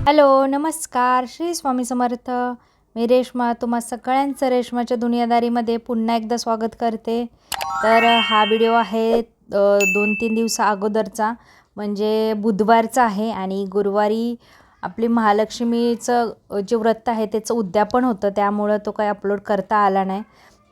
Hello, नमस्कार. श्री स्वामी समर्थ. मी रेश्मा तुम्हा सगळ्यांचं रेश्माच्या दुनियादारीमध्ये पुन्हा एकदा स्वागत करते. तर हा व्हिडिओ आहे 2-3 दिवसा अगोदरचा, म्हणजे बुधवारचा आहे आणि गुरुवारी आपली महालक्ष्मीचं जे व्रत आहे त्याचं उद्यापन होतं, त्यामुळं तो काही अपलोड करता आला नाही.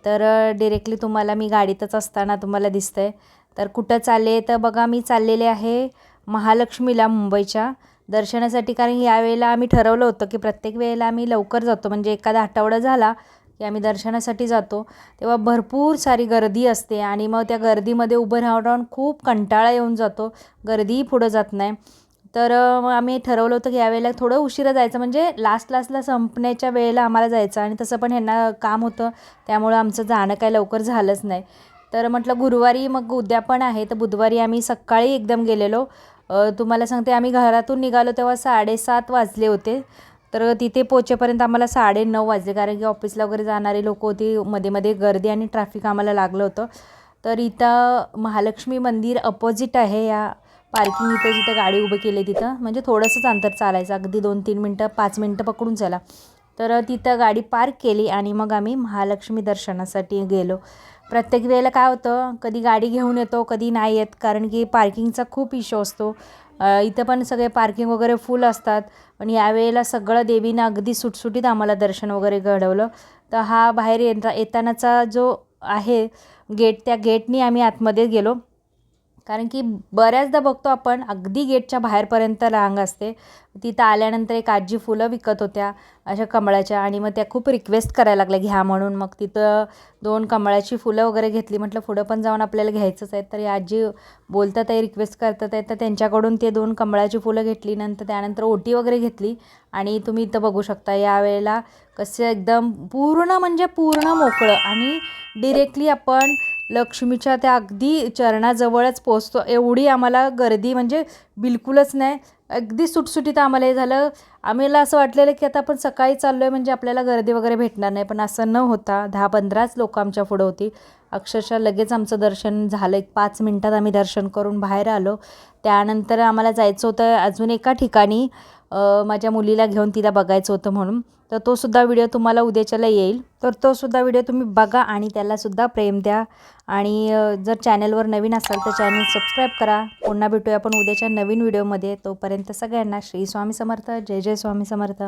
तर डिरेक्टली तुम्हाला मी गाडीतच असताना तुम्हाला दिसतंय. तर कुठं चालले तर बघा, मी चाललेले आहे महालक्ष्मीला मुंबईच्या दर्शनासाठी. कारण यावेळेला आम्ही ठरवलं होतं की प्रत्येक वेळेला आम्ही लवकर जातो, म्हणजे एखादा आठवडा झाला की आम्ही दर्शनासाठी जातो, तेव्हा भरपूर सारी गर्दी असते आणि मग त्या गर्दीमध्ये उभं राहून राहून खूप कंटाळा येऊन जातो, गर्दीही पुढं जात नाही. तर मग आम्ही ठरवलं होतं की यावेळेला थोडं उशिरा जायचं, म्हणजे लास्टला संपण्याच्या वेळेला आम्हाला जायचं. आणि तसं पण ह्यांना काम होतं, त्यामुळं आमचं जाणं काही लवकर झालंच नाही. तर म्हटलं गुरुवारी मग उद्यापन आहे, तर बुधवारी आम्ही सकाळी एकदम गेलेलो. तुम्हाला सांगते, आम्ही घरातून निघालो तेव्हा 7:30 वाजले होते. तर तिथे पोहोचेपर्यंत आम्हाला 9:30 वाजले, कारण की ऑफिसला वगैरे जाणारी लोकं होती, मध्ये गर्दी आणि ट्रॅफिक आम्हाला लागलं होतं. तर इथं महालक्ष्मी मंदिर अपोजिट आहे, या पार्किंग इथं जिथं गाडी उभी केली तिथं, म्हणजे थोडंसंच अंतर चालायचं, अगदी 2-3 मिनटं 5 मिनटं पकडून चला. तर तिथं गाडी पार्क केली आणि मग आम्ही महालक्ष्मी दर्शनासाठी गेलो. प्रत्येक वेळेला काय होतं, कधी गाडी घेऊन येतो, कधी नाही येत, कारण की पार्किंगचा खूप इश्यू असतो. इथं पण सगळे पार्किंग वगैरे फुल असतात. पण यावेळेला सगळं देवीनं अगदी सुटसुटीत आम्हाला दर्शन वगैरे घडवलं. तर हा बाहेर येतानाचा जो आहे गेट, त्या गेटनी आम्ही आतमध्ये गेलो. कारण की बऱ्याचदा बघतो आपण अगदी गेटच्या बाहेरपर्यंत रांग असते. तिथं आल्यानंतर एक आजी फुलं विकत होत्या अशा कमळाच्या, आणि मग त्या खूप रिक्वेस्ट करायला लागल्या घ्या म्हणून. मग तिथं 2 कमळाची फुलं वगैरे घेतली. म्हटलं पुढं पण जाऊन आपल्याला घ्यायचंच आहे. तर आजी बोलतात आहे, रिक्वेस्ट करतात आहे, तर त्यांच्याकडून ते 2 कमळाची फुलं घेतली. त्यानंतर ओटी वगैरे घेतली. आणि तुम्ही इथं बघू शकता यावेळेला कसं एकदम पूर्ण, म्हणजे पूर्ण मोकळं, आणि डिरेक्टली आपण लक्ष्मीच्या त्या अगदी चरणाजवळच पोचतो, एवढी आम्हाला गर्दी म्हणजे बिलकुलच नाही. अगदी सुटसुटीत आम्हाला हे झालं. आम्हाला असं वाटलेलं की आता आपण सकाळी चाललो आहे, म्हणजे आपल्याला गर्दी वगैरे भेटणार नाही, पण असं न होता 10-15च लोकं आमच्या पुढं होती. अक्षरशः लगेच आमचं दर्शन झालं. एक 5 मिनटात आम्ही दर्शन करून बाहेर आलो. त्यानंतर आम्हाला जायचं होतं अजून एका ठिकाणी, माझ्या मुलीला घेऊन, तिला बघायचं होतं म्हणून. तर तो सुद्धा व्हिडिओ तुम्हाला उद्याच्याला येईल, तर तो सुद्धा व्हिडिओ तुम्ही बघा आणि त्यालासुद्धा प्रेम द्या. आणि जर चॅनलवर नवीन असाल तर चॅनल सबस्क्राईब करा. पुन्हा भेटूया आपण उद्याच्या नवीन व्हिडिओमध्ये. तोपर्यंत सगळ्यांना श्री स्वामी समर्थ. जय जय स्वामी समर्थ.